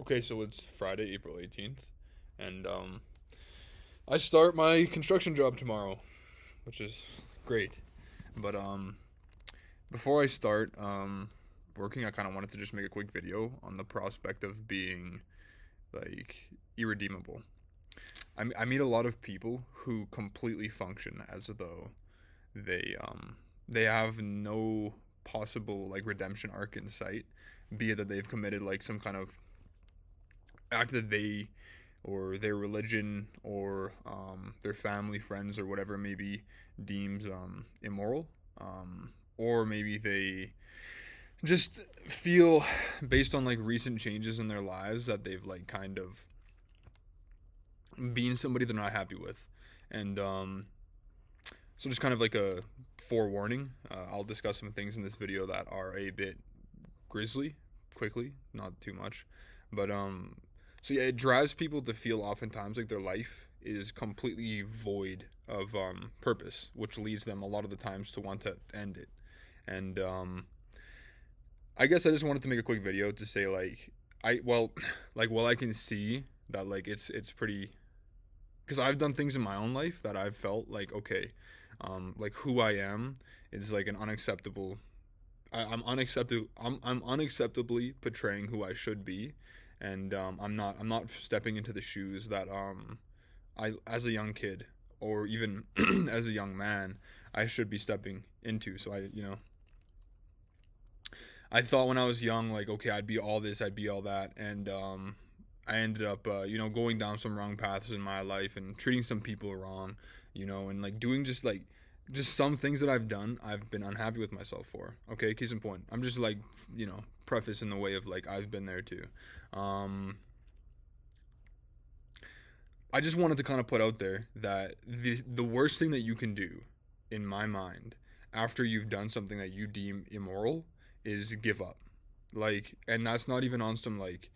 Okay, so it's Friday, April 18th, and I start my construction job tomorrow, which is great. But before I start working, I kind of wanted to just make a quick video on the prospect of being like irredeemable. I meet a lot of people who completely function as though they have no possible like redemption arc in sight, be it that they've committed like some kind of act that they or their religion or their family, friends, or whatever it may be deems immoral, or maybe they just feel, based on like recent changes in their lives, that they've like kind of been somebody they're not happy with, and so just kind of like a forewarning. I'll discuss some things in this video that are a bit grisly, quickly, not too much, but so yeah, it drives people to feel oftentimes like their life is completely void of purpose, which leads them a lot of the times to want to end it. And I guess I just wanted to make a quick video to say like like while I can see that like it's pretty, because I've done things in my own life that I've felt like okay, like who I am is like an unacceptable. I'm unacceptable. I'm unacceptably portraying who I should be, and I'm not stepping into the shoes that I as a young kid or even as a young man I should be stepping into. So I thought when I was young like okay, I'd be all this, I'd be all that, and I ended up going down some wrong paths in my life and treating some people wrong, and like doing just some things that I've done, I've been unhappy with myself for. Okay, case in point. I'm just like, preface in the way of like I've been there too. Um, I just wanted to kind of put out there that the worst thing that you can do, in my mind, after you've done something that you deem immoral, is give up. Like, and that's not even on some like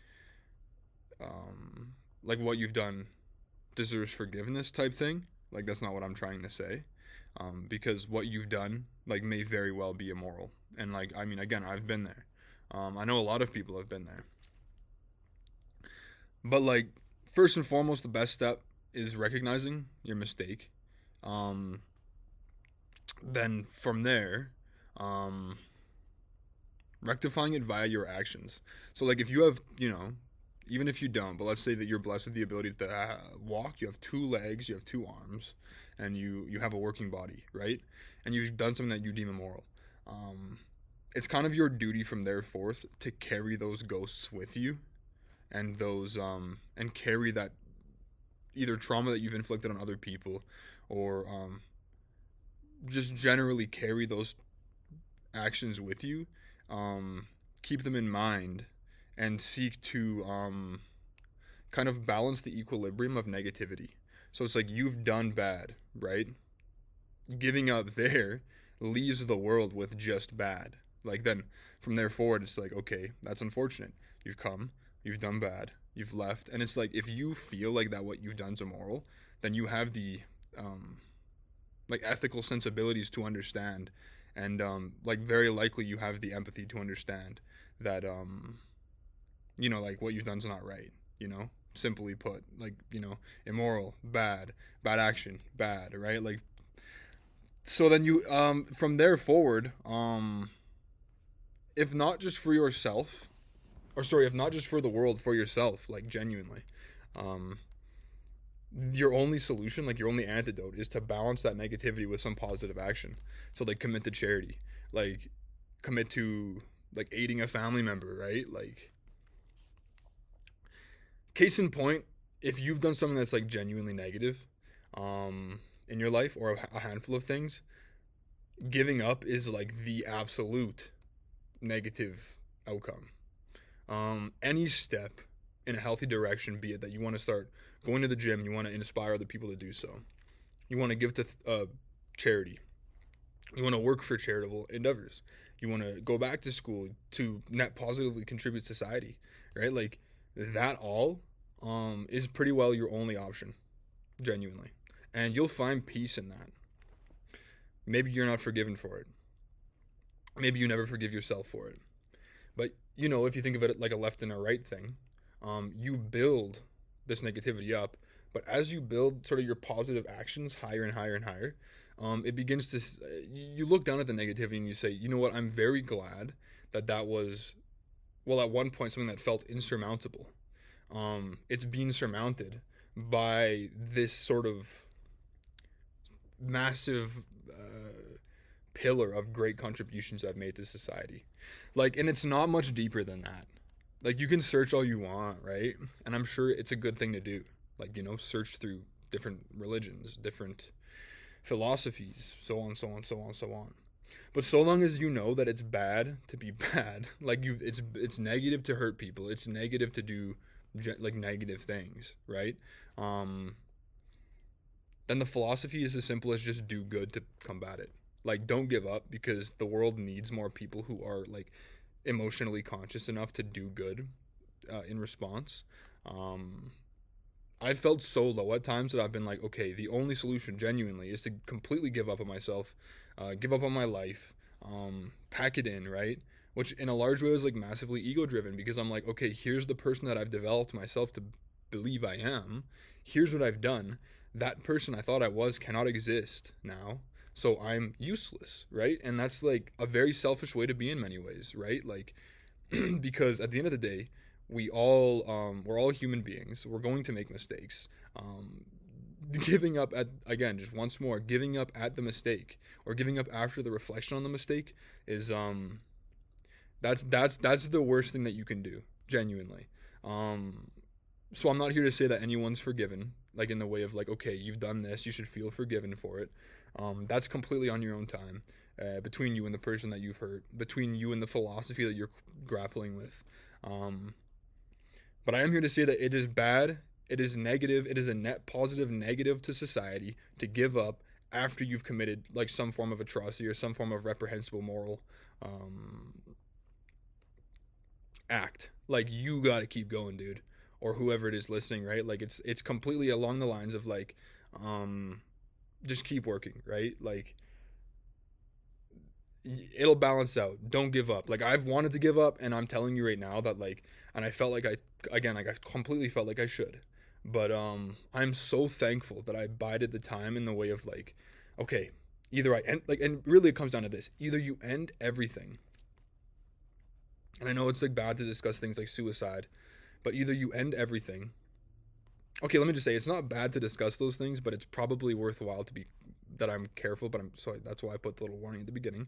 what you've done deserves forgiveness type thing. Like that's not what I'm trying to say. Because what you've done like may very well be immoral. And like I mean, again, I've been there. I know a lot of people have been there. But like first and foremost, the best step is recognizing your mistake. Um, then from there, um, rectifying it via your actions. So like if you have, even if you don't, but let's say that you're blessed with the ability to walk, you have two legs, you have two arms, and you have a working body, right? And you've done something that you deem immoral. Um, it's kind of your duty from there forth to carry those ghosts with you, and those and carry that either trauma that you've inflicted on other people, or just generally carry those actions with you. Um, Keep them in mind, and seek to kind of balance the equilibrium of negativity. So it's like you've done bad, right? Giving up there leaves the world with just bad. Like then from there forward, it's like, okay, that's unfortunate. You've come, you've done bad, you've left. And it's like if you feel like that what you've done's immoral, then you have the um, like ethical sensibilities to understand. And like very likely you have the empathy to understand that like what you've done's not right, simply put, like immoral, bad action, bad, right? Like so then you from there forward, if not just for yourself, or sorry, if not just for the world, for yourself, like genuinely, um your only solution, like your only antidote, is to balance that negativity with some positive action. So like commit to charity, like commit to like aiding a family member, right? Like case in point, if you've done something that's like genuinely negative in your life, or a handful of things, giving up is like the absolute negative outcome. Any step in a healthy direction, be it that you want to start going to the gym, you want to inspire other people to do so, you want to give to charity, you want to work for charitable endeavors, you want to go back to school to net positively contribute to society, right? Like that all is pretty well your only option, genuinely. And you'll find peace in that. Maybe you're not forgiven for it. Maybe you never forgive yourself for it. But if you think of it like a left and a right thing, you build this negativity up. But as you build sort of your positive actions higher and higher and higher, it begins to, you look down at the negativity and you say, you know what, I'm very glad that was, well, at one point, something that felt insurmountable. It's being surmounted by this sort of massive pillar of great contributions I've made to society. Like, and it's not much deeper than that. Like, you can search all you want, right? And I'm sure it's a good thing to do. Like, search through different religions, different philosophies, so on, so on, so on, so on. But so long as you know that it's bad to be bad, like it's negative to hurt people, it's negative to do like negative things, right? Then the philosophy is as simple as just do good to combat it. Like, don't give up, because the world needs more people who are like emotionally conscious enough to do good in response. I've felt so low at times that I've been like, okay, the only solution genuinely is to completely give up on myself, give up on my life, pack it in, right? Which in a large way was like massively ego driven, because I'm like, okay, here's the person that I've developed myself to believe I am. Here's what I've done. That person I thought I was cannot exist now. So I'm useless, right? And that's like a very selfish way to be in many ways, right? Like, because at the end of the day, we're all human beings. We're going to make mistakes. Giving up at, again, just once more, giving up at the mistake or giving up after the reflection on the mistake is that's the worst thing that you can do, genuinely. So I'm not here to say that anyone's forgiven, like in the way of like, okay, you've done this, you should feel forgiven for it. That's completely on your own time, between you and the person that you've hurt, between you and the philosophy that you're grappling with. But I am here to say that it is bad, it is negative, it is a net positive negative to society to give up after you've committed like some form of atrocity or some form of reprehensible moral act. Like, you gotta keep going, dude, or whoever it is listening, right? Like, it's completely along the lines of like, just keep working, right? Like, it'll balance out. Don't give up. Like, I've wanted to give up, and I'm telling you right now that like, and I felt like I completely felt like I should, but I'm so thankful that I bided the time in the way of like, okay, either I end, like, and really it comes down to this: either you end everything, and I know it's like bad to discuss things like suicide, but either you end everything. Okay, let me just say, it's not bad to discuss those things, but it's probably worthwhile to be that I'm careful. But that's why I put the little warning at the beginning.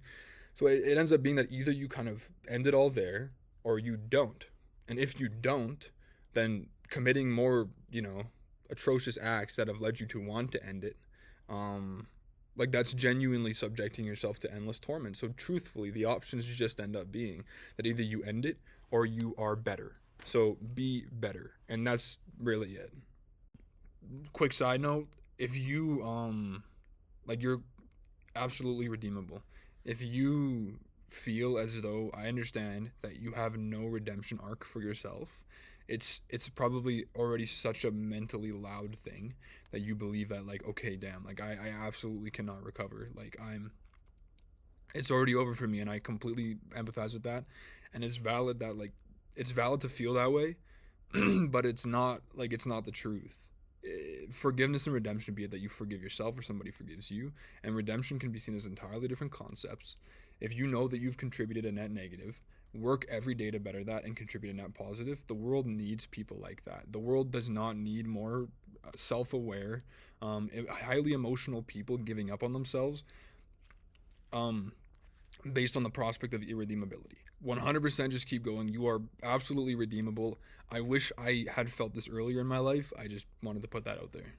So it ends up being that either you kind of end it all there, or you don't. And if you don't, then committing more, atrocious acts that have led you to want to end it, like, that's genuinely subjecting yourself to endless torment. So truthfully, the options just end up being that either you end it or you are better. So be better, and that's really it. Quick side note: if you like, you're absolutely redeemable. If you feel as though, I understand that you have no redemption arc for yourself, it's probably already such a mentally loud thing that you believe that, like, okay, damn, like, I absolutely cannot recover. Like, it's already over for me, and I completely empathize with that. And it's valid that, like, it's valid to feel that way, but it's not the truth. Forgiveness and redemption, be it that you forgive yourself or somebody forgives you, and redemption can be seen as entirely different concepts. If you know that you've contributed a net negative, work every day to better that and contribute a net positive. The world needs people like that. The world does not need more self-aware, highly emotional people giving up on themselves based on the prospect of irredeemability. 100% just keep going. You are absolutely redeemable. I wish I had felt this earlier in my life. I just wanted to put that out there.